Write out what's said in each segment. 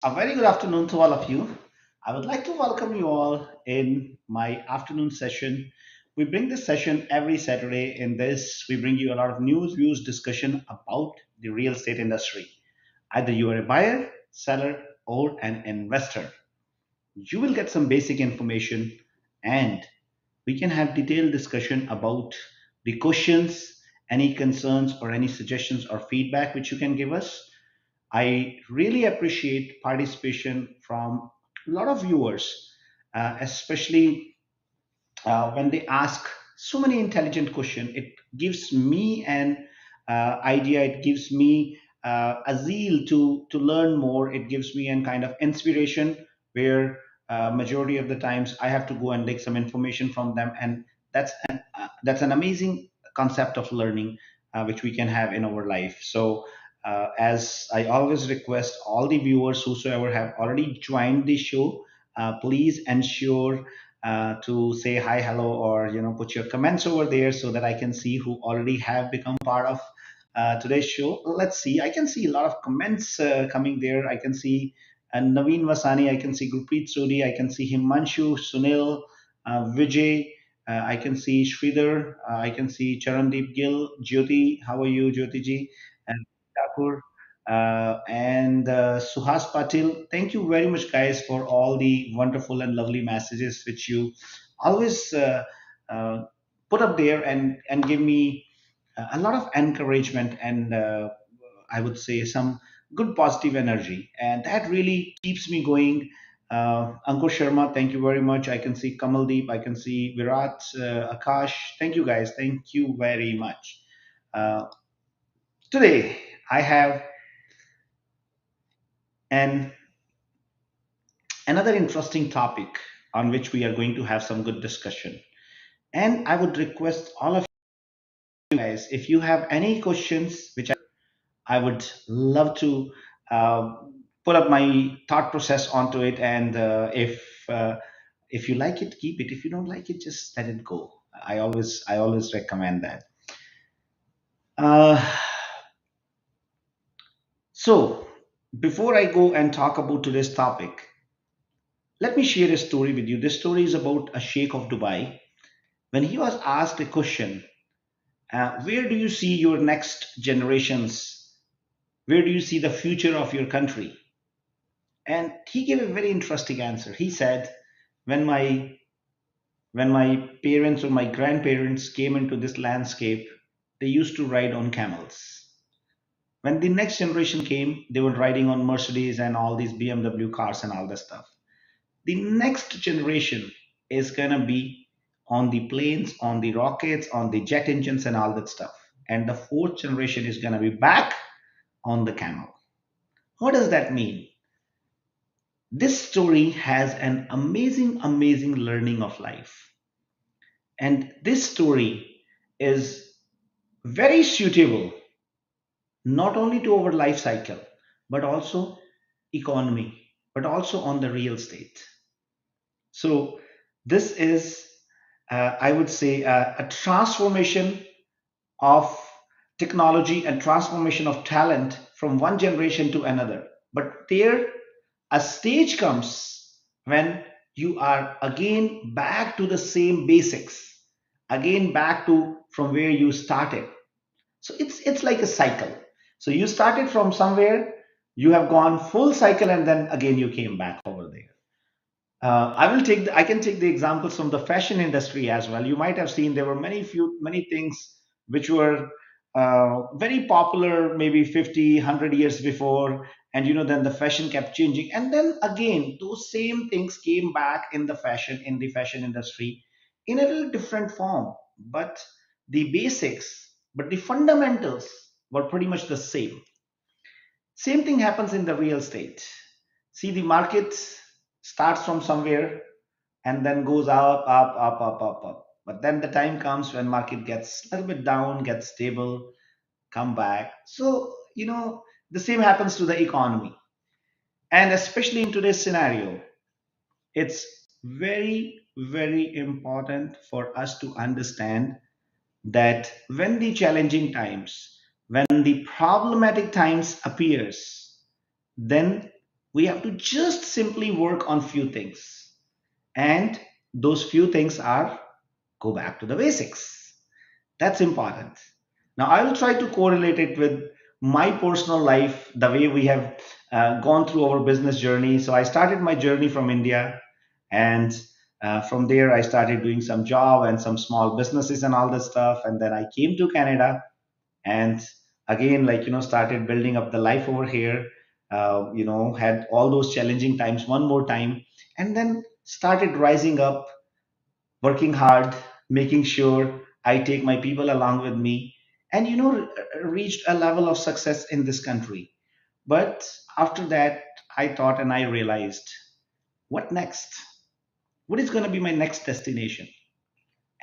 A very good afternoon to all of you. I would like to welcome you all in my afternoon session. We bring this session every Saturday. In this, we bring you a lot of news, views, discussion about the real estate industry. Either you are a buyer, seller, or an investor, you will get some basic information and we can have detailed discussion about the questions, any concerns, or any suggestions or feedback which you can give us. I really appreciate participation from a lot of viewers, especially when they ask so many intelligent questions. It gives me an idea. It gives me a zeal to learn more. It gives me an kind of inspiration where majority of the times I have to go and take some information from them, and that's an amazing concept of learning which we can have in our life. So. As I always request all the viewers whosoever have already joined the show, please ensure to say hi, hello, or put your comments over there so that I can see who already have become part of today's show. Let's see. I can see a lot of comments coming there. I can see Naveen Vasani. I can see Gurpreet Sodi. I can see Himanshu, Sunil, Vijay. I can see Sridhar. I can see Charandeep Gill, Jyoti. How are you, Jyoti ji? And Thakur and Suhas Patil. Thank you very much, guys, for all the wonderful and lovely messages which you always uh, put up there and give me a lot of encouragement and I would say some good positive energy, and that really keeps me going. Ankur Sharma, thank you very much. I can see Kamaldeep, I can see Virat, Akash. Thank you, guys. Thank you very much. Uh, Today, I have an another interesting topic on which we are going to have some good discussion. And I would request all of you guys, if you have any questions, which I would love to uh, put up my thought process onto it. And if you like it, keep it. If you don't like it, just let it go. I always recommend that. Uh, so before I go and talk about today's topic, let me share a story with you. This story is about a sheikh of Dubai. When he was asked a question, where do you see your next generations? Where do you see the future of your country? And he gave a very interesting answer. He said, when my when my parents or my grandparents came into this landscape, they used to ride on camels. When the next generation came, they were riding on Mercedes and all these BMW cars and all that stuff. The next generation is gonna be on the planes, on the rockets, on the jet engines and all that stuff. And the fourth generation is gonna be back on the camel. What does that mean? This story has an amazing, amazing learning of life. And this story is very suitable not only to our life cycle, but also economy, but also on the real estate. So this is, I would say, a transformation of technology and transformation of talent from one generation to another. But there, a stage comes when you are again back to the same basics, again back to from where you started. So it's like a cycle. So you started from somewhere, you have gone full cycle, and then again you came back over there. I can take the examples from the fashion industry as well. You might have seen there were many things which were very popular maybe 50, 100 years before, and then the fashion kept changing, and then again those same things came back in the fashion industry in a little different form, but the basics, but the fundamentals were pretty much the same. Same thing happens in the real estate. See, the market starts from somewhere and then goes up, up, up, up, up, up. But then the time comes when market gets a little bit down, gets stable, come back. So, the same happens to the economy. And especially in today's scenario, it's very, very important for us to understand that when the challenging times, when the problematic times appears, then We have to just simply work on few things. And those few things are go back to the basics. That's important. Now, I will try to correlate it with my personal life, the way we have gone through our business journey. So, I started my journey from India, and from there, I started doing some job and some small businesses and all this stuff. And then I came to Canada, and again, like, started building up the life over here. Had all those challenging times one more time, and then started rising up, working hard, making sure I take my people along with me, and reached a level of success in this country. But after that, I thought and I realized, what next? What is going to be my next destination?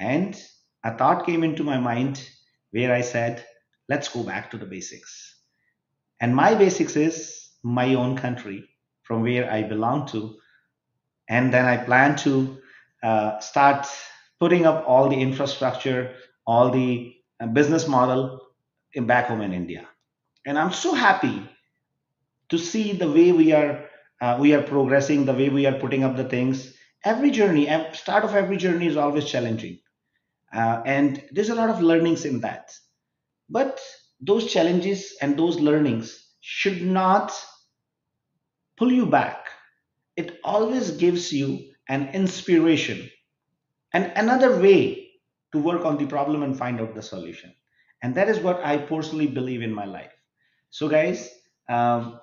And a thought came into my mind where I said, let's go back to the basics. And my basics is my own country, from where I belong to. And then I plan to start putting up all the infrastructure, all the business model back home in India. And I'm so happy to see the way we are progressing, the way we are putting up the things. Every journey, start of every journey is always challenging, and there's a lot of learnings in that. But those challenges and those learnings should not pull you back. It always gives you an inspiration and another way to work on the problem and find out the solution. And that is what I personally believe in my life. So, guys, um,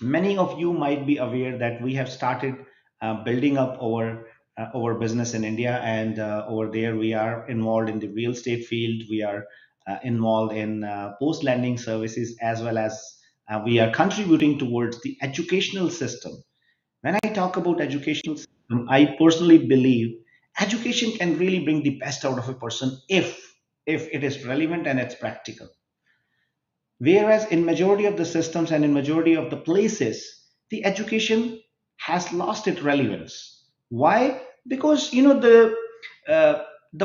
many of you might be aware that we have started building up our business in India, and over there we are involved in the real estate field. We are involved in post lending services, as well as we are contributing towards the educational system. When I talk about educational system, I personally believe education can really bring the best out of a person if it is relevant and it's practical. Whereas in majority of the systems and in majority of the places, the education has lost its relevance. Why? Because the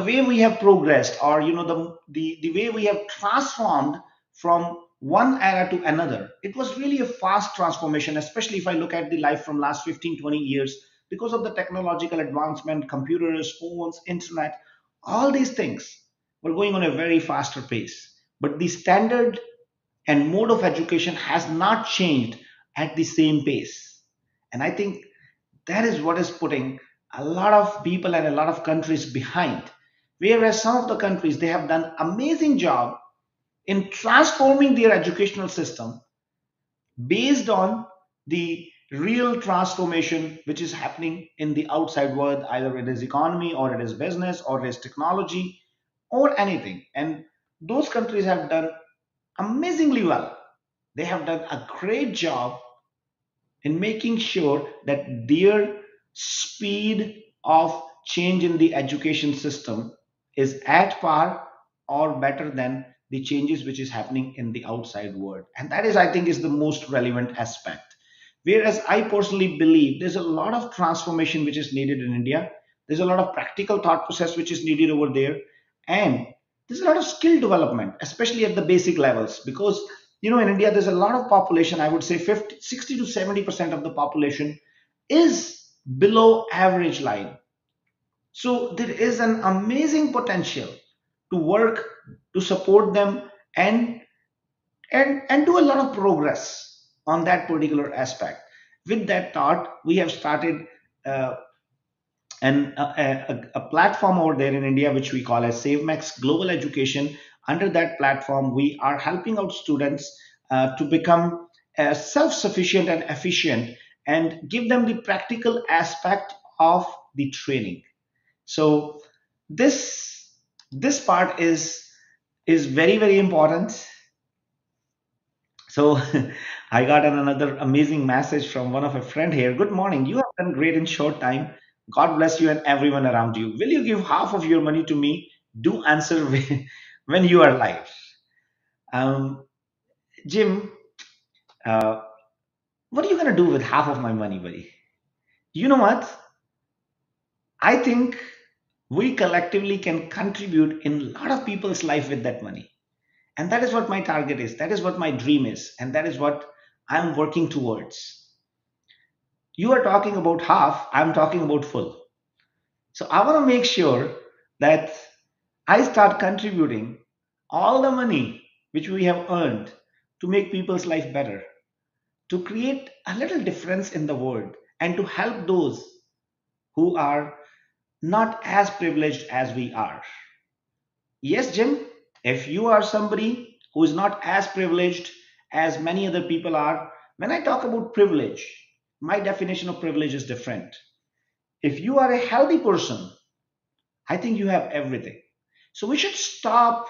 way we have progressed, or the way we have transformed from one era to another, it was really a fast transformation, especially if I look at the life from last 15-20 years, because of the technological advancement, computers, phones, internet, all these things were going on a very faster pace. But the standard and mode of education has not changed at the same pace. And I think that is what is putting a lot of people and a lot of countries behind. Whereas some of the countries, they have done amazing job in transforming their educational system based on the real transformation which is happening in the outside world, either it is economy or it is business or it is technology or anything. And those countries have done amazingly well. They have done a great job in making sure that their speed of change in the education system is at par or better than the changes which is happening in the outside world. And that is, I think, is the most relevant aspect. Whereas I personally believe there's a lot of transformation which is needed in India. There's a lot of practical thought process which is needed over there. And there's a lot of skill development, especially at the basic levels, because in India there's a lot of population. I would say 50, 60 to 70% of the population is below average line. So there is an amazing potential to work, to support them, and and do a lot of progress on that particular aspect. With that thought, we have started uh, a platform over there in India, which we call as SaveMax Global Education. Under that platform, we are helping out students to become self-sufficient and efficient, and give them the practical aspect of the training. So this this part is very, very important. So I got another amazing message from one of a friend here. Good morning. You have done great in short time. God bless you and everyone around you. Will you give half of your money to me? Do answer when you are live. Um, Jim, uh, what are you gonna do with half of my money, buddy? You know what? I think we collectively can contribute in a lot of people's life with that money. And that is what my target is. That is what my dream is. And that is what I'm working towards. You are talking about half, I'm talking about full. So I want to make sure that I start contributing all the money which we have earned to make people's life better, to create a little difference in the world, and to help those who are not as privileged as we are. Yes, Jim, if you are somebody who is not as privileged as many other people are, when I talk about privilege, my definition of privilege is different. If you are a healthy person, I think you have everything. So we should stop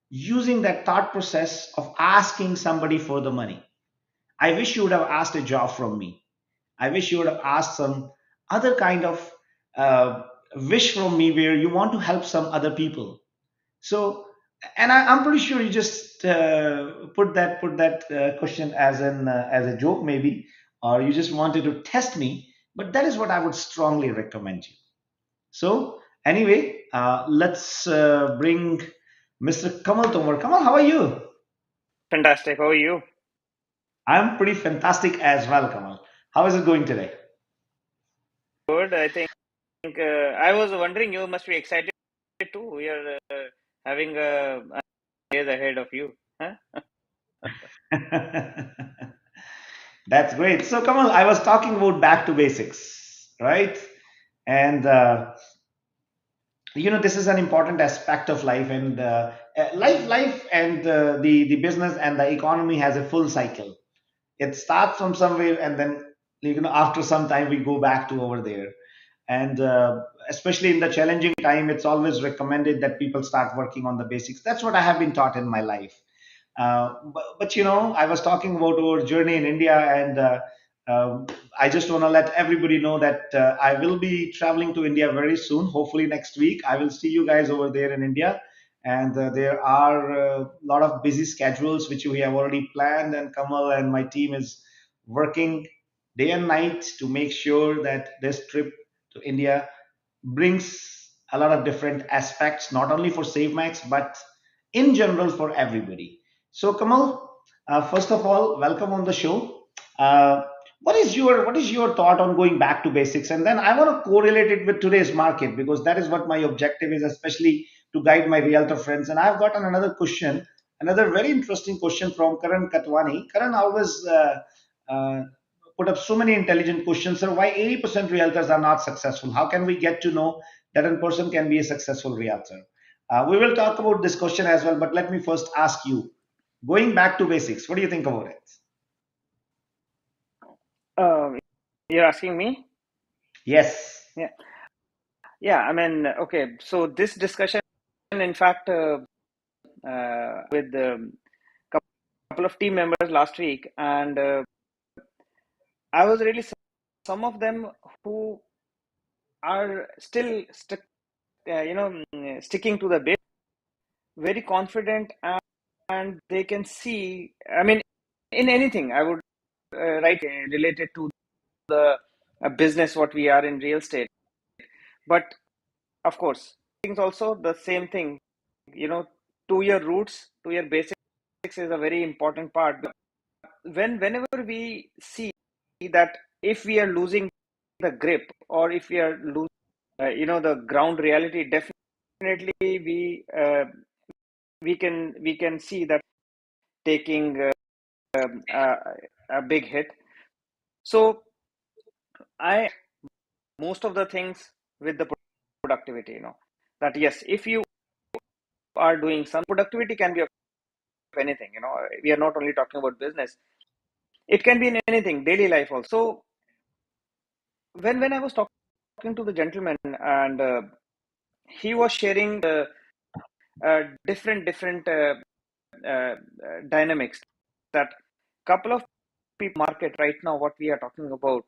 using that thought process of asking somebody for the money. I wish you would have asked a job from me. I wish you would have asked some other kind of uh, wish from me where you want to help some other people. So, and I'm pretty sure you just put that question as a joke maybe, or you just wanted to test me. But that is what I would strongly recommend you. So, anyway, let's bring Mr. Kamal Tomar. Kamal, how are you? Fantastic. How are you? I'm pretty fantastic as well, Kamal. How is it going today? Good. I think I was wondering you must be excited too. You're having days ahead of you. Huh? That's great. So, Kamal, I was talking about back to basics, right? And this is an important aspect of life, and life and the business and the economy has a full cycle. It starts from somewhere, and then after some time we go back to over there. And especially in the challenging time, it's always recommended that people start working on the basics. That's what I have been taught in my life. But I was talking about our journey in India, and I just want to let everybody know that I will be traveling to India very soon. Hopefully next week, I will see you guys over there in India. And there are a lot of busy schedules which we have already planned, and Kamal and my team is working day and night to make sure that this trip to India brings a lot of different aspects, not only for SaveMax, but in general for everybody. So, Kamal, first of all, welcome on the show. Uh, what is your thought on going back to basics? And then I want to correlate it with today's market because that is what my objective is, especially to guide my realtor friends. And I've gotten another question, another very interesting question from Karan Katwani. Karan always uh, put up so many intelligent questions. Sir, why 80% realtors are not successful? How can we get to know that a person can be a successful realtor? We will talk about this question as well, but let me first ask you, going back to basics, what do you think about it? Um, you're asking me? Yes. Yeah. Yeah. I mean, okay. So this discussion, in fact, with couple of team members last week, and I was really some of them who are still stuck, sticking to the base, very confident, and they can see. I mean, in anything, I would write related to the business what we are in real estate. But of course, things also the same thing. You know, to your roots, to your basics is a very important part. But whenever we see that if we are losing the grip or if we are losing, the ground reality, definitely we can see that taking um, uh, a big hit. So I most of the things with the productivity, that yes, if you are doing some productivity can be of anything, we are not only talking about business, it can be in anything, daily life also. So when I was talking to the gentleman, and he was sharing the different dynamics that couple of people market right now what we are talking about,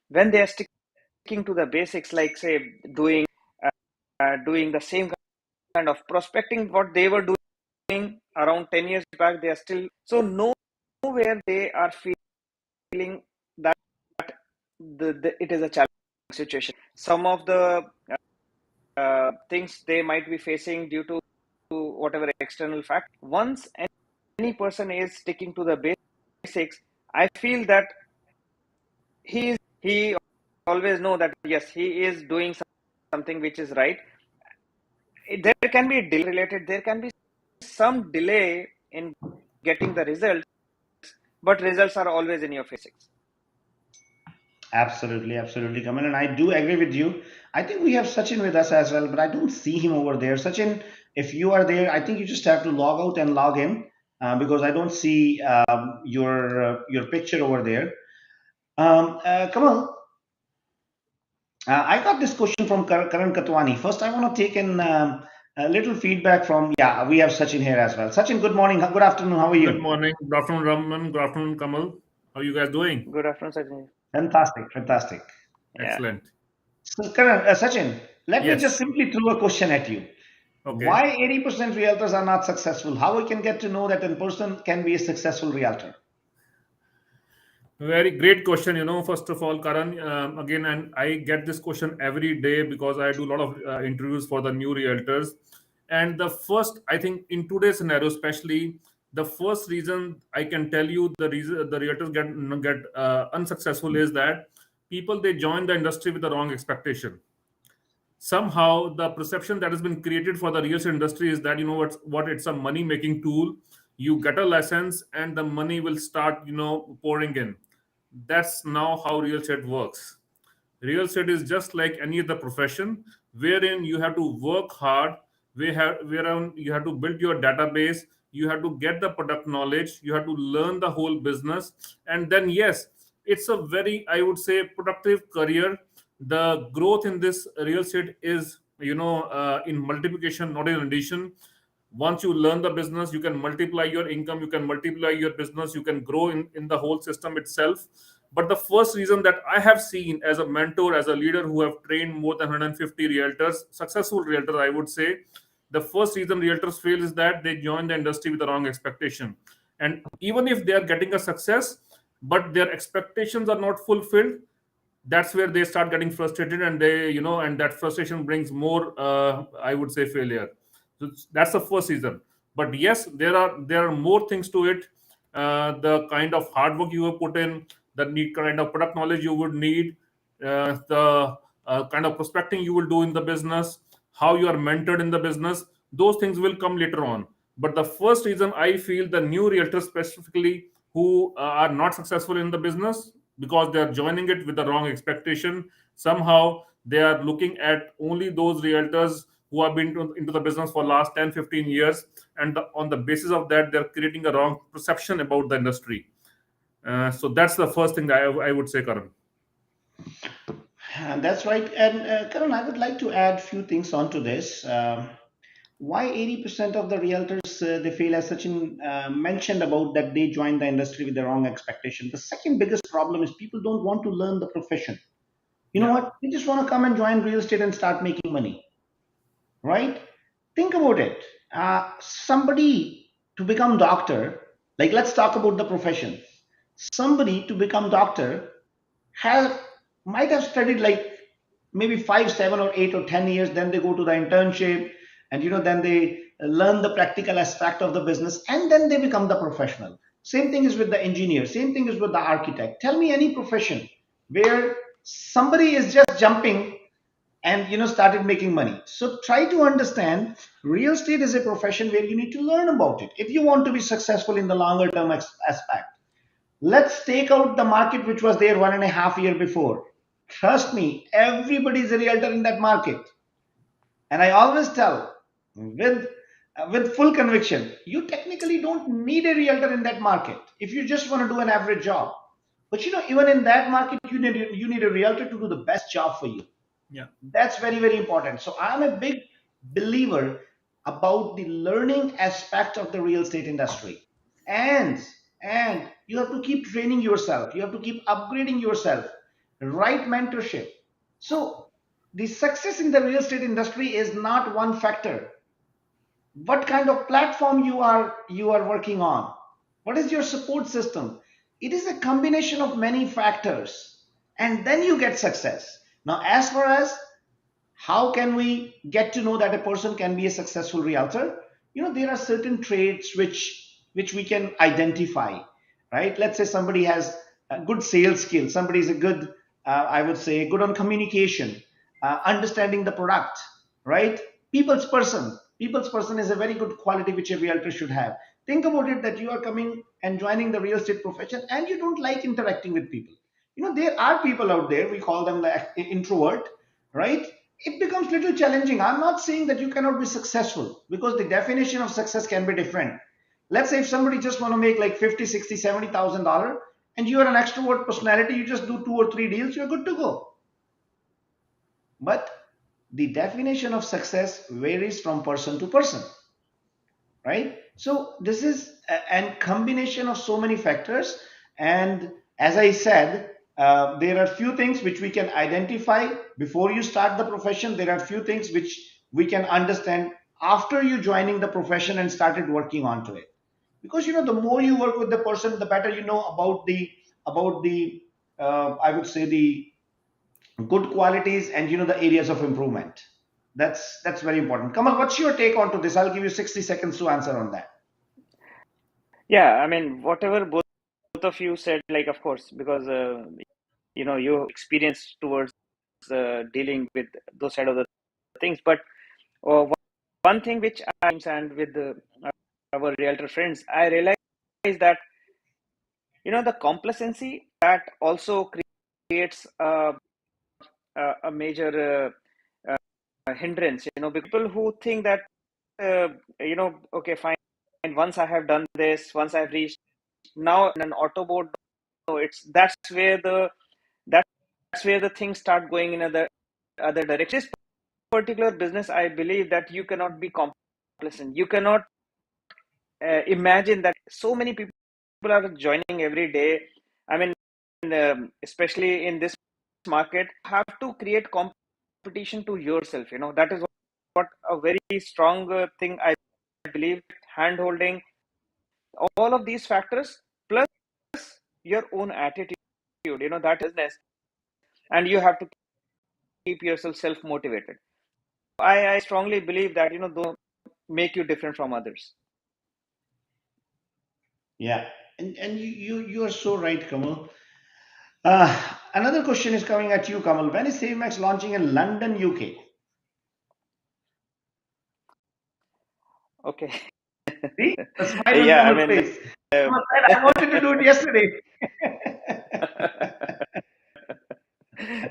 when they are sticking to the basics, like say doing the same kind of prospecting what they were doing around 10 years back, they are still so nowhere they are feeling that it is a challenge situation. Some of the things they might be facing due to whatever external fact. Once any person is sticking to the basics, I feel that he always know that yes, he is doing something which is right. There can be delay related. There can be some delay in getting the results, but results are always in your face. Absolutely, absolutely, Kamal. And I do agree with you. I think we have Sachin with us as well, but I don't see him over there. Sachin, if you are there, I think you just have to log out and log in because I don't see your picture over there. Kamal, I got this question from Karan Katwani. First, I want to take in a little feedback from, yeah, we have Sachin here as well. Sachin, good morning, good afternoon. How are Good you? morning. Good afternoon, Raman. Good afternoon, Kamal. How are you guys doing? Good afternoon, Sajid. Fantastic, fantastic. Yeah, Excellent. So, Sachin, let me just Yes. simply throw a question at you. Okay. Why 80% realtors are not successful? How we can get to know that a person can be a successful realtor? Very great question. First of all, Karan, again, and I get this question every day because I do a lot of interviews for the new realtors. And the first, I think, in today's scenario, especially, the first reason I can tell you the reason the realtors get unsuccessful is that people they join the industry with the wrong expectation. Somehow the perception that has been created for the real estate industry is that what it's a money making tool. You get a license and the money will start pouring in. That's now how real estate works. Real estate is just like any other profession, wherein you have to work hard, wherein you have to build your database, you have to get the product knowledge, you have to learn the whole business, and then yes, it's a very, I would say, productive career. The growth in this real estate is in multiplication, not in addition. Once you learn the business, you can multiply your income, you can multiply your business, you can grow in the whole system itself. But the first reason that I have seen as a mentor, as a leader who have trained more than 150 realtors, successful realtors, I would say, the first reason realtors fail is that they join the industry with the wrong expectation. And even if they are getting a success, but their expectations are not fulfilled, that's where they start getting frustrated, and and that frustration brings more, I would say, failure. So that's the first reason. But yes, there are more things to it. The kind of hard work you have put in, the need kind of product knowledge you would need, the kind of prospecting you will do in the business, how you are mentored in the business, those things will come later on. But the first reason I feel the new realtors specifically who are not successful in the business, because they are joining it with the wrong expectation. Somehow they are looking at only those realtors who have been into the business for last 10, 15 years, and on the basis of that they're creating a wrong perception about the industry. So that's the first thing that I would say, Karan. That's right. And Karan, I would like to add few things onto this. Why 80% of the realtors they fail, as Sachin mentioned about that they join the industry with the wrong expectation. The second biggest problem is people don't want to learn the profession. You know Yeah. what? They just want to come and join real estate and start making money, right? Think about it. Somebody to become doctor, like let's talk about the profession. Somebody to become doctor have might have studied like maybe 5, 7, or 8 or 10 years. Then they go to the internship, and then they learn the practical aspect of the business, and then they become the professional. Same thing is with the engineer. Same thing is with the architect. Tell me any profession where somebody is just jumping and started making money. So try to understand real estate is a profession where you need to learn about it if you want to be successful in the longer term aspect. Let's take out the market which was there 1.5 year before. Trust me, everybody is a realtor in that market. And I always tell with with full conviction, you technically don't need a realtor in that market if you just want to do an average job. But even in that market, you need a realtor to do the best job for you. Yeah. That's very, very important. So I'm a big believer about the learning aspect of the real estate industry. And and you have to keep training yourself, you have to keep upgrading yourself, right mentorship. So the success in the real estate industry is not one factor. What kind of platform you are working on, what is your support system. It is a combination of many factors, and then you get success. Now, as far as how can we get to know that a person can be a successful realtor, there are certain traits which we can identify, right? Let's say somebody has good sales skill. Somebody is a good, I would say, good on communication, understanding the product, right? People's person. People's person is a very good quality which a realtor should have. Think about it that you are coming and joining the real estate profession and you don't like interacting with people. There are people out there, we call them the introvert, right? It becomes little challenging. I'm not saying that you cannot be successful because the definition of success can be different. Let's say if somebody just want to make like 50, 60, 70,000 dollars and you are an extrovert personality, you just do two or three deals, you're good to go. But the definition of success varies from person to person, right? So this is a combination of so many factors. And as I said, there are few things which we can identify before you start the profession. There are few things which we can understand after you joining the profession and started working onto it, because the more you work with the person, the better you know about the I would say the good qualities and the areas of improvement. That's very important. Kamal, what's your take on to this? I'll give you 60 seconds to answer on that. Yeah, I mean, whatever both of you said, like, of course, because you experience towards dealing with those side of the things. But one thing which I and with our realtor friends, I realize that the complacency that also creates a major hindrance. People who think that okay, fine. Once I have done this, once I've reached now in an auto board, no, it's that's where the things start going in other direction. This particular business, I believe that you cannot be complacent. You cannot imagine that so many people are joining every day. I mean, especially in this market, have to create competition to yourself. That is what a very strong thing I believe. Hand holding, all of these factors, plus your own attitude. That business, and you have to keep yourself self motivated. I strongly believe that don't make you different from others. Yeah, and you are so right, Kamal. Another question is coming at you, Kamal. When is SaveMax launching in London, UK? Okay. See the smile on Yeah, I Kamal's mean, face. uh, Kamal said, I wanted to do it yesterday.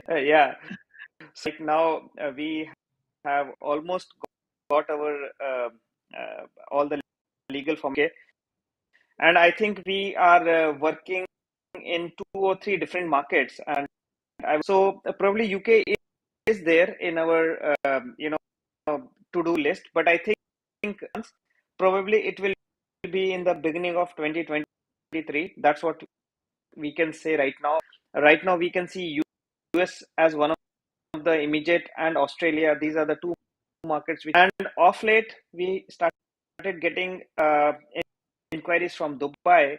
yeah. So right now we have almost got our all the legal form. Okay, and I think we are working in two or three different markets, and so probably UK is there in our to do list, but I think probably it will be in the beginning of 2023. That's what we can say right now. Right now, we can see US as one of the immediate, and Australia. These are the two markets. And off late, we started getting inquiries from Dubai,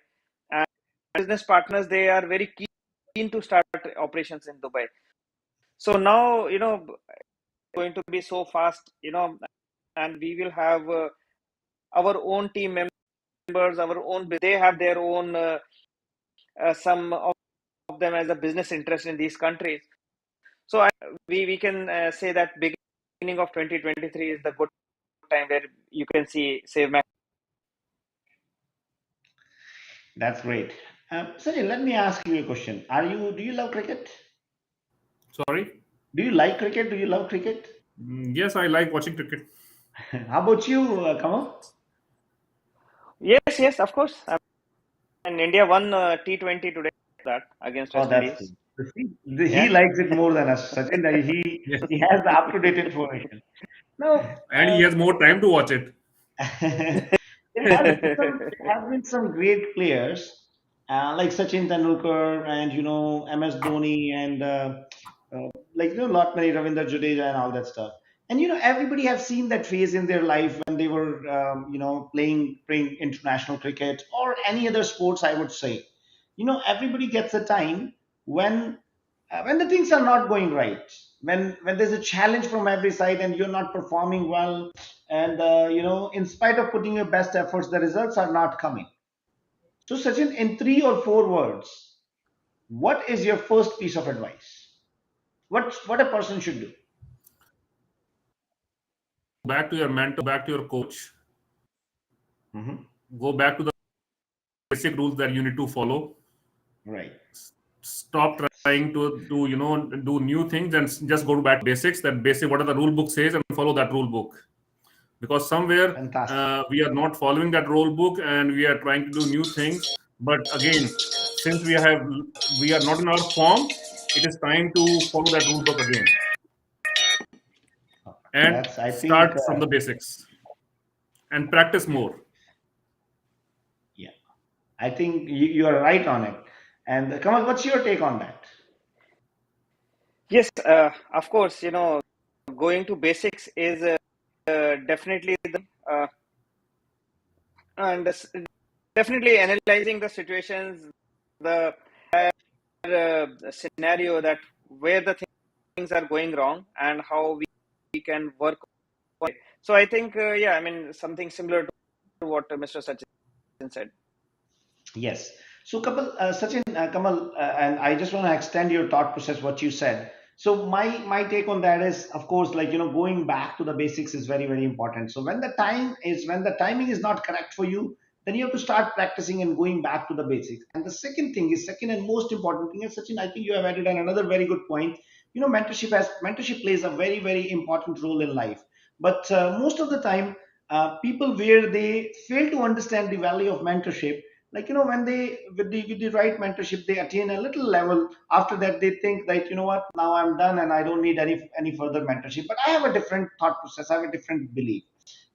and business partners. They are very keen to start operations in Dubai. So now, going to be so fast, and we will have our own team members, our own. They have their own some of them as a business interest in these countries. So we can say that beginning of 2023 is the good time where you can see SaveMax. That's great. Sanjay, let me ask you a question. Do you love cricket? Sorry. Do you like cricket? Do you love cricket? Yes, I like watching cricket. How about you, Kamal? Yes, yes, of course. And India won T20 today that against Oh, West that's good. Indies. See, he Yeah. likes it more than us. Sachin, Yes, he has the up-to-date information. No, and he has more time to watch it. there has been some great players like Sachin Tendulkar and MS Dhoni and like lot many Ravindra Jadeja and all that stuff. And everybody have seen that phase in their life when they were playing international cricket or any other sports. I would say, everybody gets a time when when the things are not going right, when there's a challenge from every side and you're not performing well, and in spite of putting your best efforts, the results are not coming. So Sachin, in 3 or 4 words, what is your first piece of advice? What a person should do? Back to your mentor, back to your coach, Hmm. go back to the basic rules that you need to follow. Right. Stop trying to do new things and just go back to basics. That basic, what the rule book says, and follow that rule book. Because somewhere Fantastic. we are not following that rule book and we are trying to do new things. But again, since we are not in our form, it is time to follow that rule book again and That's, I think, start from the basics and practice more. yeah, I think you are right on it. And Kamal, what's your take on that? Yes, of course, going to basics is definitely uh, and definitely analyzing the situations, the scenario that where the things are going wrong and how we can work on it. So I think, yeah, I mean, something similar to what Mr. Sachin said. Yes. So, Sachin, Kamal, and I just want to extend your thought process, what you said. So, my take on that is, of course, like going back to the basics is very, very important. So, when the timing is not correct for you, then you have to start practicing and going back to the basics. And the second and most important thing is, Sachin, I think you have added on another very good point. Mentorship plays a very, very important role in life. But most of the time, people where they fail to understand the value of mentorship, like when they with the right mentorship they attain a little level. After that they think that what, now I'm done and I don't need any further mentorship. But I have a different thought process, I have a different belief.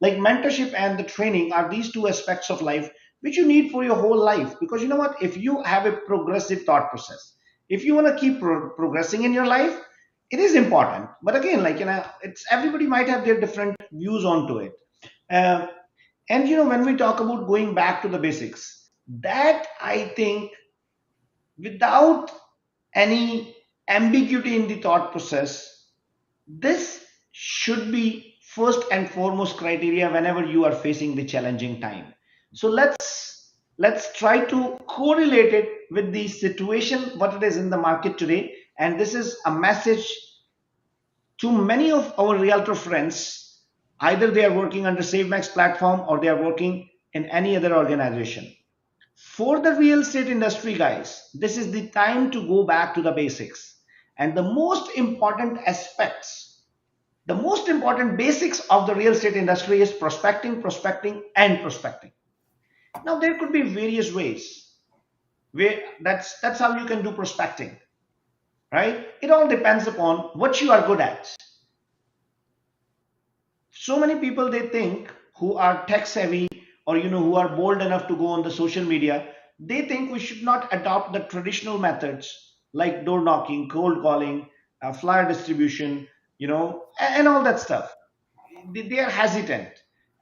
Like mentorship and the training are these two aspects of life which you need for your whole life, because what, if you have a progressive thought process, if you want to keep progressing in your life, it is important. But again, like it's everybody might have their different views onto it. uh, and when we talk about going back to the basics, that I think, without any ambiguity in the thought process, this should be first and foremost criteria whenever you are facing the challenging time. So let's try to correlate it with the situation what it is in the market today. And this is a message to many of our realtor friends, either they are working under SaveMax platform or they are working in any other organization. For the real estate industry, guys, this is the time to go back to the basics. And the most important aspects, the most important basics of the real estate industry is prospecting, prospecting, and prospecting. Now, there could be various ways where that's how you can do prospecting, right? It all depends upon what you are good at. So many people, they think, who are tech savvy, or who are bold enough to go on the social media, they think we should not adopt the traditional methods like door knocking, cold calling, flyer distribution, and all that stuff. They are hesitant,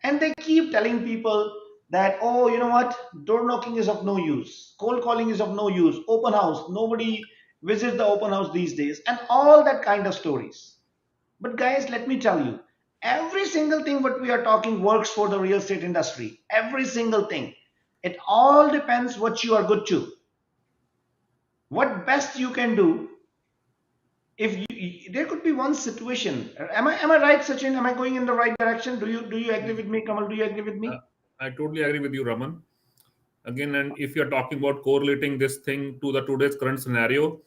and they keep telling people that, oh, you know what, door knocking is of no use, cold calling is of no use, open house, nobody visits the open house these days, and all that kind of stories. But guys, let me tell you, every single thing what we are talking works for the real estate industry. Every single thing. It all depends what you are good to. What best you can do. If there could be one situation. Am I right, Sachin? Am I going in the right direction? Do you agree with me, Kamal? Do you agree with Uh, me? I totally agree with you, Raman. Again, and if you're talking about correlating this thing to the today's current scenario,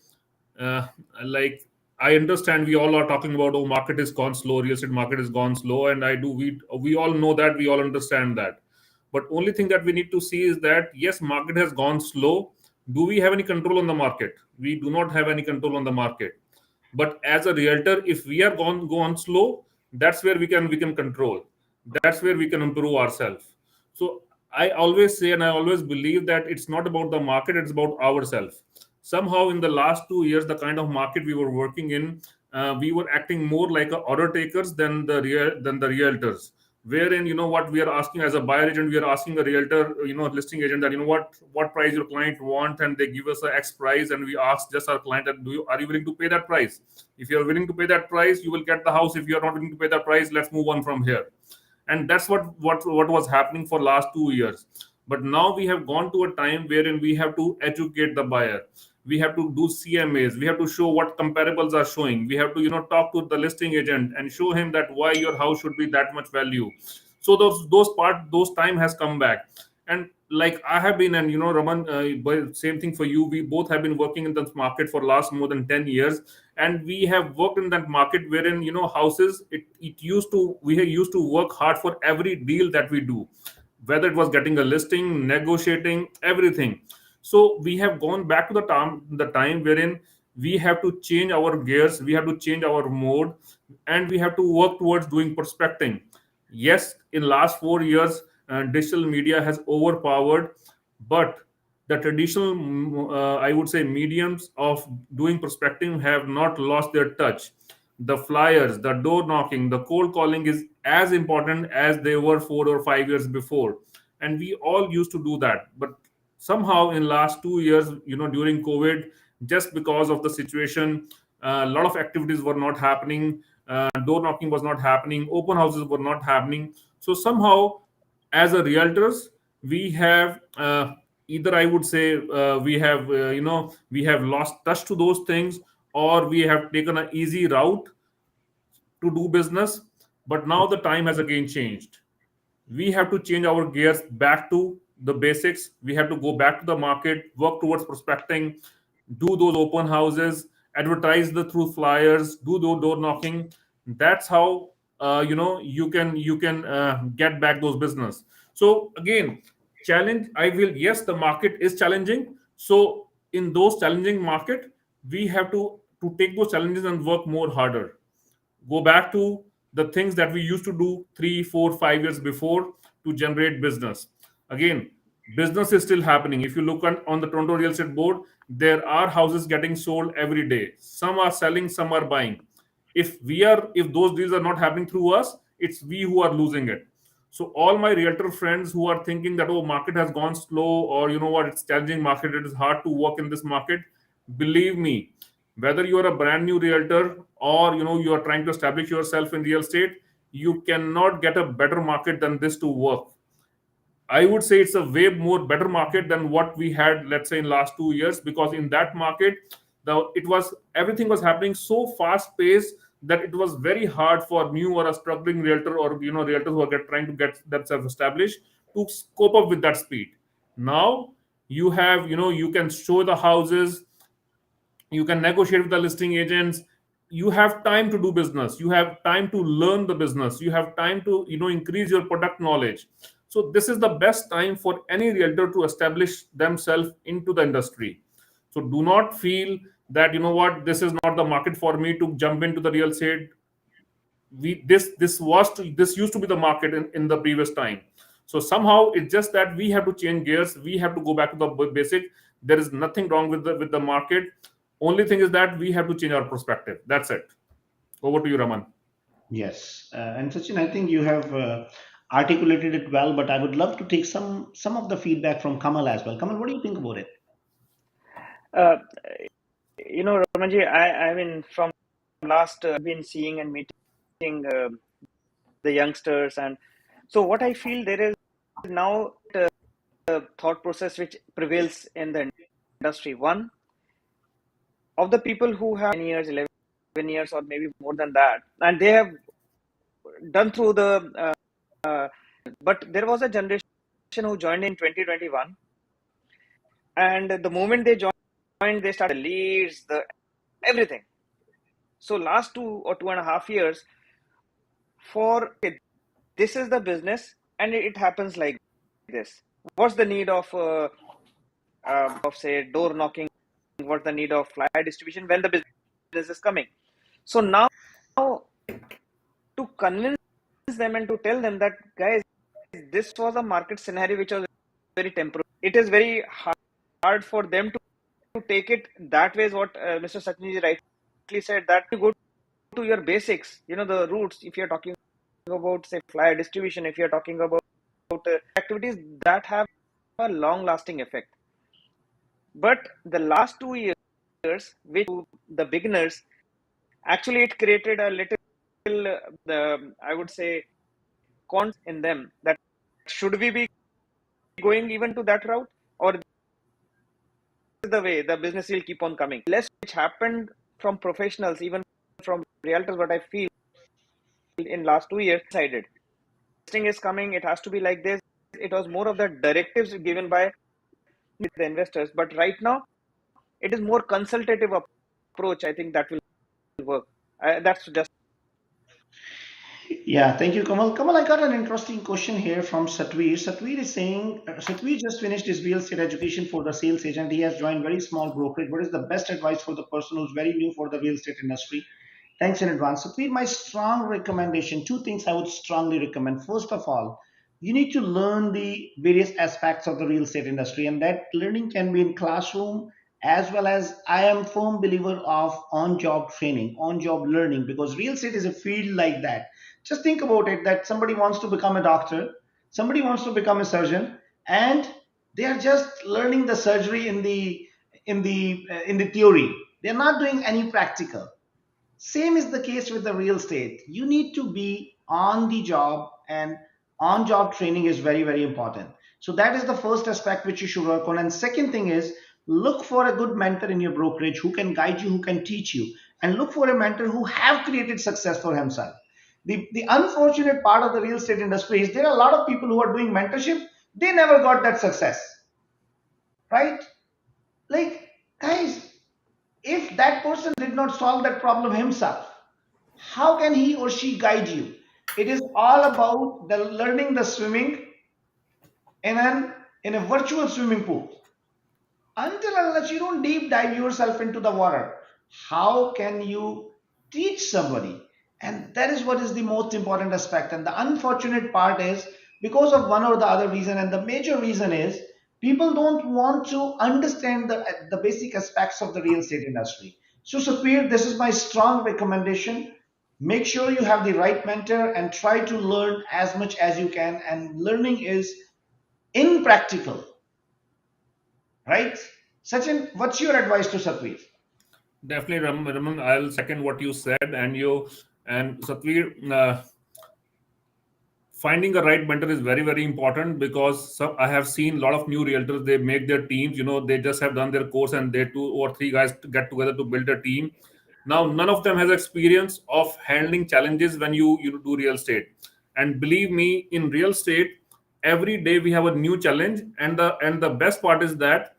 uh, like I understand we all are talking about, oh, market is gone slow, real estate market is gone slow, and we all know that, we all understand that. But only thing that we need to see is that yes, market has gone slow. Do we have any control on the market? We do not have any control on the market. But as a realtor, if we are gone slow, that's where we can control. That's where we can improve ourselves. So I always say and I always believe that it's not about the market, it's about ourselves. Somehow in the last 2 years, the kind of market we were working in, we were acting more like a order takers than the realtors. Wherein, what we are asking as a buyer agent, we are asking a realtor, listing agent, that what price your client want, and they give us a X price, and we ask just our client that, are you willing to pay that price? If you are willing to pay that price, you will get the house. If you are not willing to pay that price, let's move on from here. And that's what was happening for last 2 years. But now we have gone to a time wherein we have to educate the buyer. we have to do CMAs, we have to show what comparables are showing, we have to talk to the listing agent and show him that why your house should be that much value. So those time has come back. And like I have been, and Raman, but same thing for you, we both have been working in this market for last more than 10 years, and we have worked in that market wherein houses, it used to we used to work hard for every deal that we do, whether it was getting a listing, negotiating, everything. So we have gone back to the time wherein we have to change our gears, we have to change our mode, and we have to work towards doing prospecting. Yes, in last 4 years, digital media has overpowered, but the traditional, I would say, mediums of doing prospecting have not lost their touch. The flyers, the door knocking, the cold calling is as important as they were 4 or 5 years before, and we all used to do that. But somehow in last 2 years, during COVID, just because of the situation, a lot of activities were not happening, door knocking was not happening, open houses were not happening. So somehow, as a realtors, we have, either I would say, we have lost touch to those things, or we have taken an easy route to do business. But now the time has again changed. We have to change our gears back to the basics. We have to go back to the market, work towards prospecting, do those open houses, advertise the through flyers, do the door knocking. That's how, you can get back those business. So again, challenge, I will, yes, the market is challenging. So in those challenging market, we have to take those challenges and work more harder, go back to the things that we used to do 3 4 5 years before to generate business. Again, business is still happening. If you look on the Toronto real estate board, there are houses getting sold every day, some are selling, some are buying. If those deals are not happening through us, it's we who are losing it. So all my realtor friends who are thinking that, oh, market has gone slow, or what, it's challenging market, it is hard to work in this market, believe me, whether you are a brand new realtor, or you are trying to establish yourself in real estate, you cannot get a better market than this to work. I would say it's a way more better market than what we had, let's say, in last 2 years, because in that market, it was, everything was happening so fast paced that it was very hard for new or a struggling realtor, or realtors who are trying to get themselves established, to cope up with that speed. Now you have, you can show the houses, you can negotiate with the listing agents, you have time to do business, you have time to learn the business, you have time to increase your product knowledge. So this is the best time for any realtor to establish themselves into the industry. So do not feel that, what, this is not the market for me to jump into the real estate. This used to be the market in the previous time. So somehow it's just that we have to change gears, we have to go back to the basic. There is nothing wrong with the market. Only thing is that we have to change our perspective. That's it. Over to you, Raman. Yes, and Sachin, I think you have articulated it well, but I would love to take some of the feedback from Kamal as well. Kamal, what do you think about it? Uh, Ramanji, I mean, from last, I've been seeing and meeting the youngsters, and so what I feel, there is now a thought process which prevails in the industry. One of the people who have 10 years, 11 years, or maybe more than that, and they have done through uh, but there was a generation who joined in 2021, and the moment they joined, they started the leads, the everything. So last 2 or 2.5 years, for okay, this is the business, and it happens like this. What's the need of say door knocking? What's the need of flyer distribution when the business is coming? So now, to convince them and to tell them that, guys, this was a market scenario which was very temporary. It is very hard for them to take it that way. Is what Mr. Sachin rightly said, that you go to your basics, the roots. If you're talking about, say, flyer distribution, if you're talking about activities that have a long lasting effect. But the last 2 years, which the beginners, actually it created a little, I would say, cons in them, that should we be going even to that route, or the way the business will keep on coming. Less which happened from professionals, even from realtors, what I feel in last 2 years, decided investing is coming, it has to be like this. It was more of the directives given by the investors, but right now it is more consultative approach. I think that will work. That's just Yeah, thank you, Kamal. Kamal, I got an interesting question here from Satvir. Satvir is saying, Satvir just finished his real estate education for the sales agent. He has joined very small brokerage. What is the best advice for the person who's very new for the real estate industry? Thanks in advance. Satvir, my strong recommendation, two things I would strongly recommend. First of all, you need to learn the various aspects of the real estate industry, and that learning can be in classroom as well as I am firm believer of on-job training, on-job learning, because real estate is a field like that. Just think about it that somebody wants to become a doctor, somebody wants to become a surgeon, and they are just learning the surgery in the theory. They're not doing any practical. Same is the case with the real estate. You need to be on the job, and on job training is very, very important. So that is the first aspect which you should work on. And second thing is, look for a good mentor in your brokerage who can guide you, who can teach you, and look for a mentor who have created success for himself. The unfortunate part of the real estate industry is there are a lot of people who are doing mentorship, they never got that success, right? Like, guys, if that person did not solve that problem himself, how can he or she guide you? It is all about the learning the swimming in a virtual swimming pool. Until unless you don't deep dive yourself into the water, how can you teach somebody? And that is what is the most important aspect. And the unfortunate part is because of one or the other reason, and the major reason is people don't want to understand the basic aspects of the real estate industry. So, Sapir, this is my strong recommendation. Make sure you have the right mentor and try to learn as much as you can. And learning is impractical, right? Sachin, what's your advice to Satveer? Definitely, Raman, I'll second what you said. And Satvir, finding a right mentor is very, very important, because I have seen a lot of new realtors, they make their teams, they just have done their course and they two or three guys to get together to build a team. Now none of them has experience of handling challenges when you do real estate. And believe me, in real estate, every day we have a new challenge, and the best part is that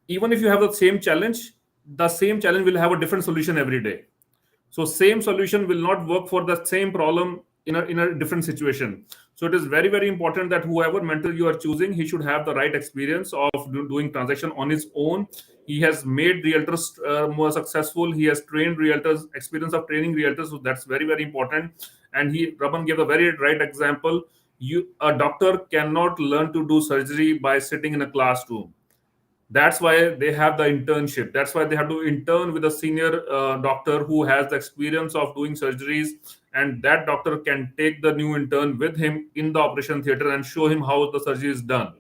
even if you have the same challenge will have a different solution every day. So same solution will not work for the same problem in a different situation. So it is very, very important that whoever mentor you are choosing, he should have the right experience of doing transaction on his own. He has made realtors more successful. He has trained realtors, experience of training realtors. So that's very, very important. And Raman gave a very right example. A doctor cannot learn to do surgery by sitting in a classroom. That's why they have the internship. That's why they have to intern with a senior doctor who has the experience of doing surgeries, and that doctor can take the new intern with him in the operation theater and show him how the surgery is done.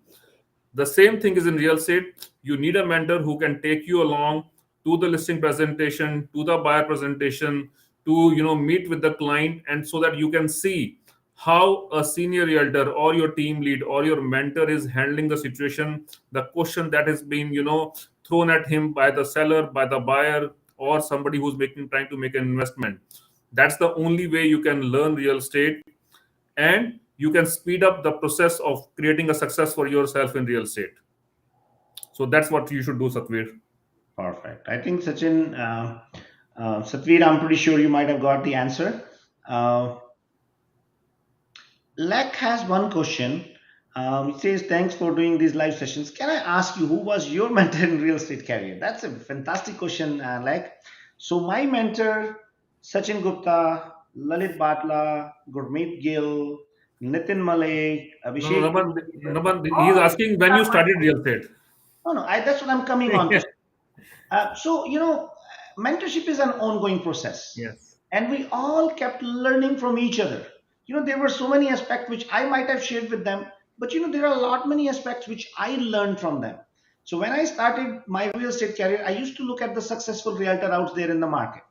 The same thing is in real estate. You need a mentor who can take you along to the listing presentation, to the buyer presentation, to meet with the client, and so that you can see how a senior realtor or your team lead or your mentor is handling the situation, the question that is being thrown at him by the seller, by the buyer, or somebody who's making trying to make an investment. That's the only way you can learn real estate, and you can speed up the process of creating a success for yourself in real estate. So that's what you should do, Satvir. Perfect. I think Sachin, Satveer, I'm pretty sure you might have got the answer. Uh, Lek has one question. It says, thanks for doing these live sessions. Can I ask you who was your mentor in real estate career? That's a fantastic question, Lek. So my mentor, Sachin Gupta, Lalit Batla, Gurmeet Gill, Nitin Malik, No, no, Abhishek. Naman, he's All asking when you started real estate. No, no, that's what I'm coming on to. So, mentorship is an ongoing process, Yes. and we all kept learning from each other. There were so many aspects which I might have shared with them, but there are a lot many aspects which I learned from them. So when I started my real estate career, I used to look at the successful realtor out there in the market,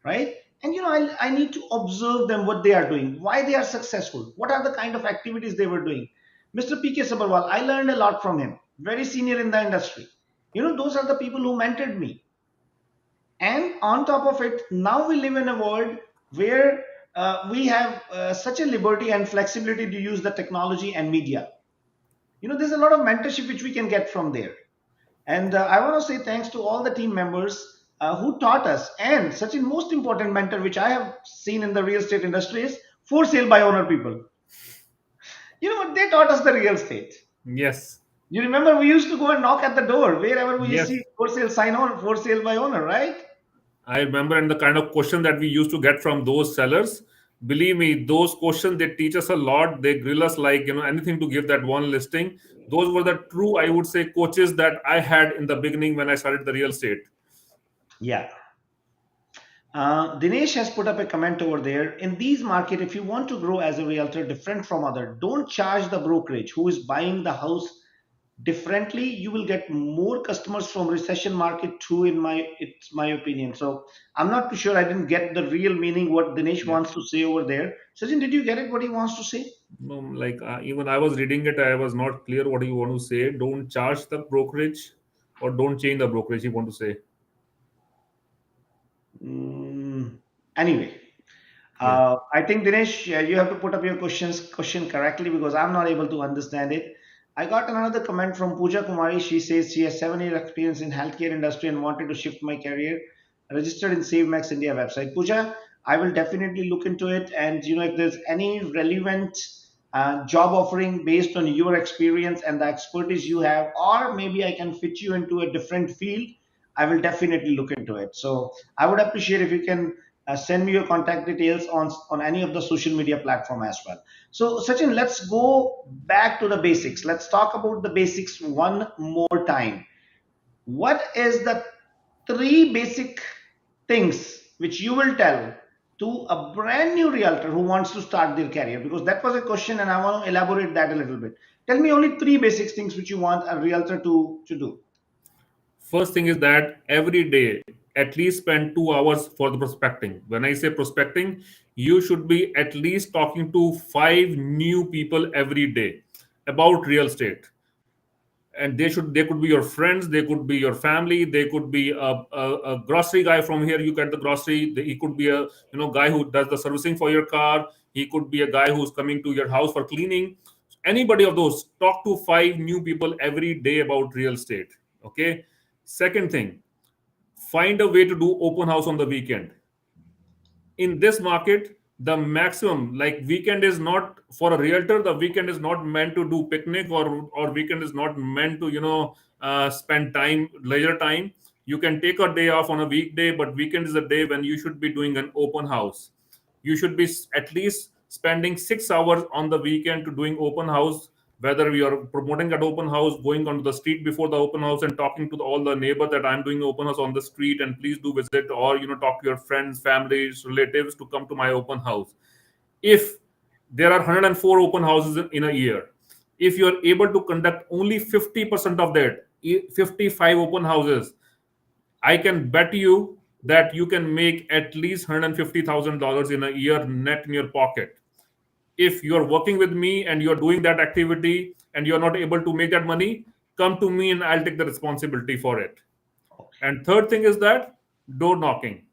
right? And I need to observe them, what they are doing, why they are successful, what are the kind of activities they were doing. Mr. PK Sabharwal, I learned a lot from him, very senior in the industry. Those are the people who mentored me. And on top of it, now we live in a world where we have such a liberty and flexibility to use the technology and media. There's a lot of mentorship which we can get from there. And I want to say thanks to all the team members who taught us. And such a most important mentor which I have seen in the real estate industry is for sale by owner people. What they taught us the real estate. Yes. You remember we used to go and knock at the door wherever we Yes. see for sale sign on, for sale by owner, right? I remember, and the kind of question that we used to get from those sellers. Believe me, those questions they teach us a lot. They grill us like anything to give that one listing. Those were the true, I would say, coaches that I had in the beginning when I started the real estate. Yeah. Dinesh has put up a comment over there. In these market, if you want to grow as a realtor different from other, don't charge the brokerage who is buying the house differently. You will get more customers from recession market too. It's my opinion. So I'm not too sure. I didn't get the real meaning what Dinesh Yeah. wants to say over there. Sachin, did you get it? What he wants to say? No, like even I was reading it, I was not clear what you want to say. Don't charge the brokerage, or don't change the brokerage. You want to say? Mm, anyway, Yeah. I think Dinesh, you have to put up your question correctly because I'm not able to understand it. I got another comment from Pooja Kumari. She says she has 7 year experience in healthcare industry and wanted to shift my career. Registered in SaveMax India website. Pooja, I will definitely look into it. And if there's any relevant job offering based on your experience and the expertise you have, or maybe I can fit you into a different field, I will definitely look into it. So I would appreciate if you can send me your contact details on any of the social media platform as well. So Sachin, let's go back to the basics. Let's talk about the basics one more time. What is the three basic things which you will tell to a brand new realtor who wants to start their career? Because that was a question and I want to elaborate that a little bit. Tell me only three basic things which you want a realtor to do. First thing is that every day, at least spend 2 hours for the prospecting. When I say prospecting, you should be at least talking to five new people every day about real estate. And they could be your friends, they could be your family, they could be a grocery guy from here. You get the grocery. He could be a guy who does the servicing for your car. He could be a guy who's coming to your house for cleaning. Anybody of those, talk to five new people every day about real estate. Okay. Second thing, find a way to do open house on the weekend. In this market, the maximum, like, weekend is not for a realtor. The weekend is not meant to do picnic, or weekend is not meant to spend time, leisure time. You can take a day off on a weekday, but weekend is a day when you should be doing an open house. You should be at least spending 6 hours on the weekend to doing open house, whether we are promoting that open house, going onto the street before the open house and talking to all the neighbor that I'm doing open house on the street and please do visit, or talk to your friends, families, relatives to come to my open house. If there are 104 open houses in a year, if you are able to conduct only 50% of that, 55 open houses, I can bet you that you can make at least $150,000 in a year net in your pocket. If you're working with me and you're doing that activity and you're not able to make that money, come to me and I'll take the responsibility for it. And third thing is that door knocking.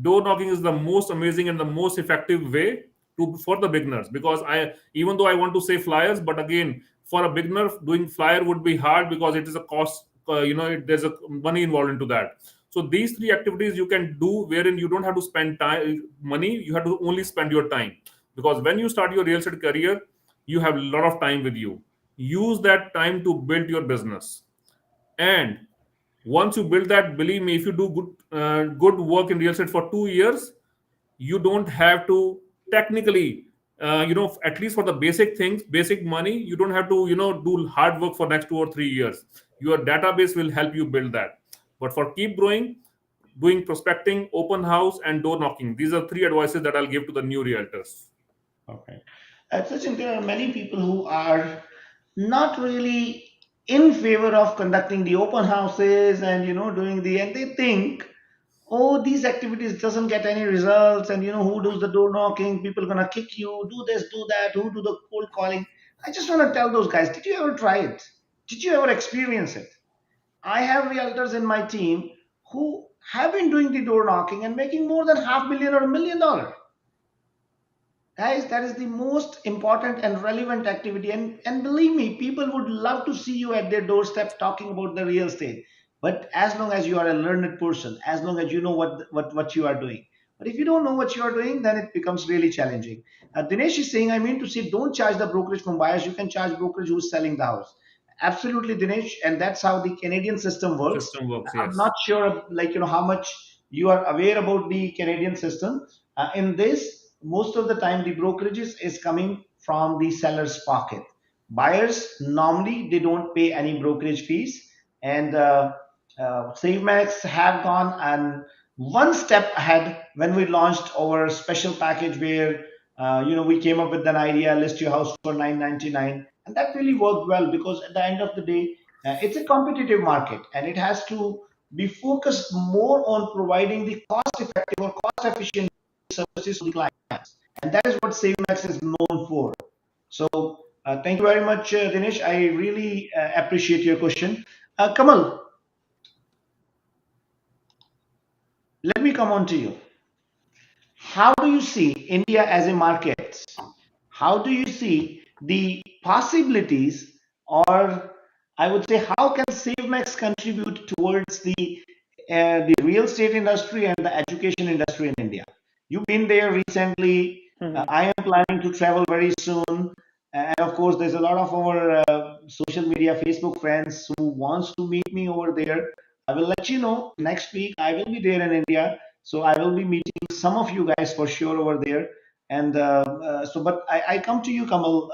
Door knocking is the most amazing and the most effective way to for the beginners, because I even though I want to say flyers, but again, for a beginner, doing flyer would be hard because it is a cost. There's a money involved into that. So these three activities you can do wherein you don't have to spend time money. You have to only spend your time, because when you start your real estate career, you have a lot of time with you. Use that time to build your business. And once you build that, believe me, if you do good work in real estate for 2 years, you don't have to technically, at least for the basic things, basic money, you don't have to do hard work for next 2 or 3 years. Your database will help you build that. But for keep growing, doing prospecting, open house, and door knocking, these are three advices that I'll give to the new realtors. Okay. Sachin, there are many people who are not really in favor of conducting the open houses and doing and they think, oh, these activities doesn't get any results, and who does the door knocking? People gonna kick you. Do this, do that. Who do the cold calling? I just want to tell those guys, did you ever try it? Did you ever experience it? I have realtors in my team who have been doing the door knocking and making more than half million or $1 million. Guys, that is the most important and relevant activity. And believe me, people would love to see you at their doorstep talking about the real estate. But as long as you are a learned person, as long as you know what you are doing. But if you don't know what you are doing, then it becomes really challenging. Dinesh is saying, I mean to say, don't charge the brokerage from buyers. You can charge brokerage who's selling the house. Absolutely, Dinesh. And that's how the Canadian system works. System works. I'm not Yes. sure, like, how much you are aware about the Canadian system. In this, most of the time, the brokerages is coming from the seller's pocket. Buyers normally they don't pay any brokerage fees, and SaveMax have gone and one step ahead when we launched our special package where we came up with an idea, list your house for 999, and that really worked well because at the end of the day, it's a competitive market and it has to be focused more on providing the cost effective or cost efficient services to the clients. And that is what SaveMax is known for. So thank you very much, Dinesh. I really appreciate your question. Kamal, let me come on to you. How do you see India as a market? How do you see the possibilities, or I would say, how can SaveMax contribute towards the real estate industry and the education industry in India? You've been there recently. Mhm. I am planning to travel very soon, and of course, there's a lot of our social media, Facebook friends who wants to meet me over there. I will let you know next week. I will be there in India, so I will be meeting some of you guys for sure over there. And but I come to you, Kamal.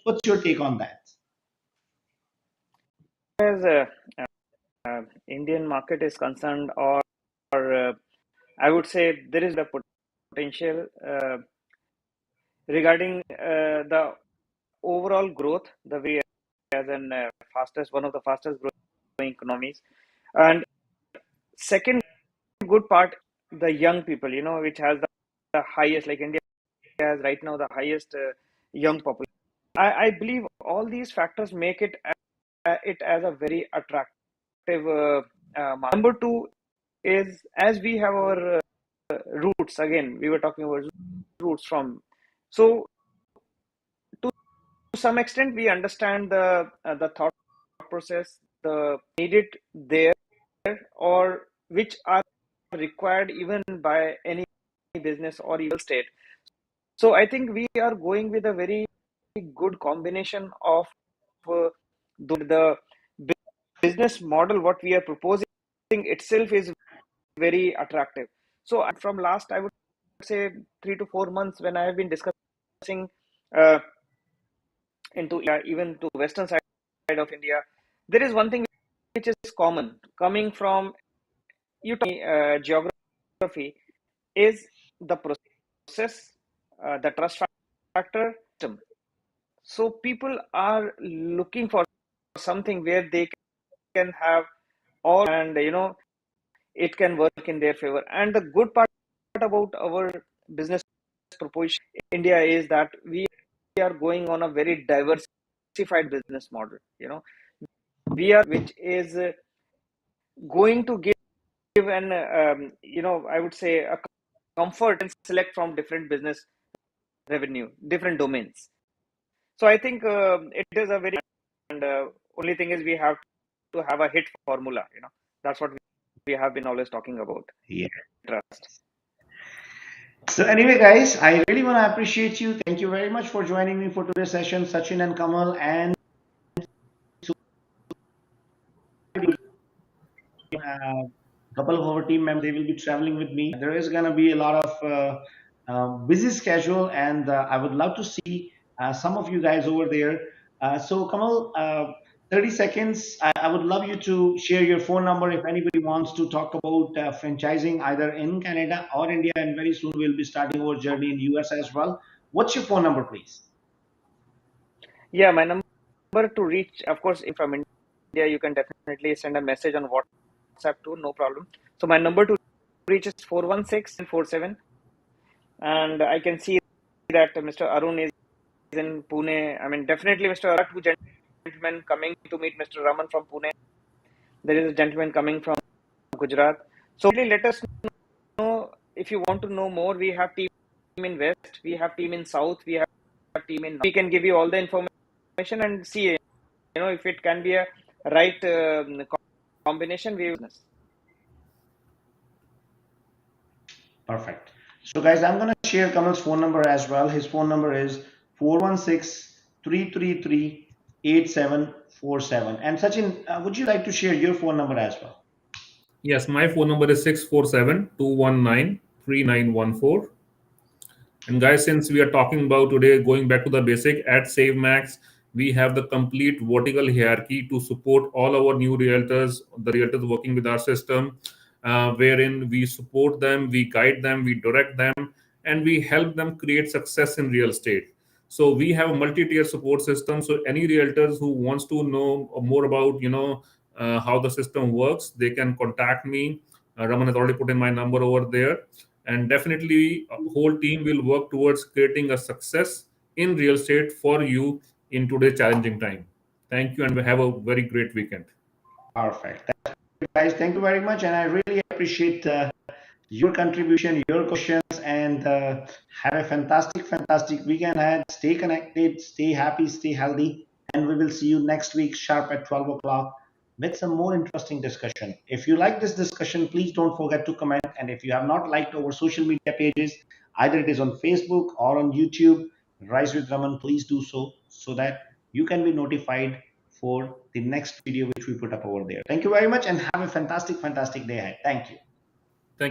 What's your take on that? As Indian market is concerned, or I would say there is the potential regarding the overall growth, the way as an fastest one of the fastest growing economies, and second good part, the young people, which has the highest, like India has right now the highest young population. I believe all these factors make it as a very attractive market. Number two is, as we have our roots, again we were talking about roots from, so to some extent we understand the thought process, the needed there, or which are required even by any business or real estate. So I think we are going with a very good combination of the business model. What we are proposing itself is very attractive. So from last, I would say 3 to 4 months, when I have been discussing uh, into even to western side of India, there is one thing which is common coming from geography, is the process, the trust factor. So people are looking for something where they can have all, and it can work in their favor. And the good part about our business proposition in India is that we are going on a very diversified business model. We are, which is going to give an I would say a comfort and select from different business revenue, different domains. So I think it is a very, and only thing is we have to have a hit formula. That's what we have been always talking about. Yeah. Trust. So anyway, guys, I really want to appreciate you. Thank you very much for joining me for today's session, Sachin and Kamal, and a couple of our team members. They will be traveling with me. There is going to be a lot of busy schedule, and I would love to see some of you guys over there. So, Kamal, 30 seconds. I would love you to share your phone number if anybody wants to talk about franchising either in Canada or India, and very soon we'll be starting our journey in US as well. What's your phone number, please? Yeah, my number to reach, of course, if from India, you can definitely send a message on WhatsApp too, no problem. So my number to reach is 416-47, and I can see that Mr. Arun is in Pune. I mean, definitely Mr. Arun, two gentlemen coming to meet Mr. Raman from Pune. There is a gentleman coming from Gujarat. So really let us know if you want to know more. We have team in West, we have team in South, we have team in North. We can give you all the information and see, if it can be a right combination. We will. Perfect. So, guys, I'm going to share Kamal's phone number as well. His phone number is 416-333-8747. And Sachin, would you like to share your phone number as well? Yes, my phone number is 647-219-3914. And guys, since we are talking about today, going back to the basic, at SaveMax, we have the complete vertical hierarchy to support all our new realtors, the realtors working with our system, wherein we support them, we guide them, we direct them, and we help them create success in real estate. So we have a multi-tier support system. So any realtors who wants to know more about, how the system works, they can contact me. Raman has already put in my number over there, and definitely a whole team will work towards creating a success in real estate for you in today's challenging time. Thank you and have a very great weekend. Perfect. Guys, thank you very much. And I really appreciate your contribution, your questions, and have a fantastic, fantastic weekend ahead. Stay connected, stay happy, stay healthy, and we will see you next week sharp at 12 o'clock with some more interesting discussion. If you like this discussion, please don't forget to comment. And if you have not liked our social media pages, either it is on Facebook or on YouTube, Rise with Raman, please do so that you can be notified for the next video which we put up over there. Thank you very much and have a fantastic, fantastic day ahead. Thank you.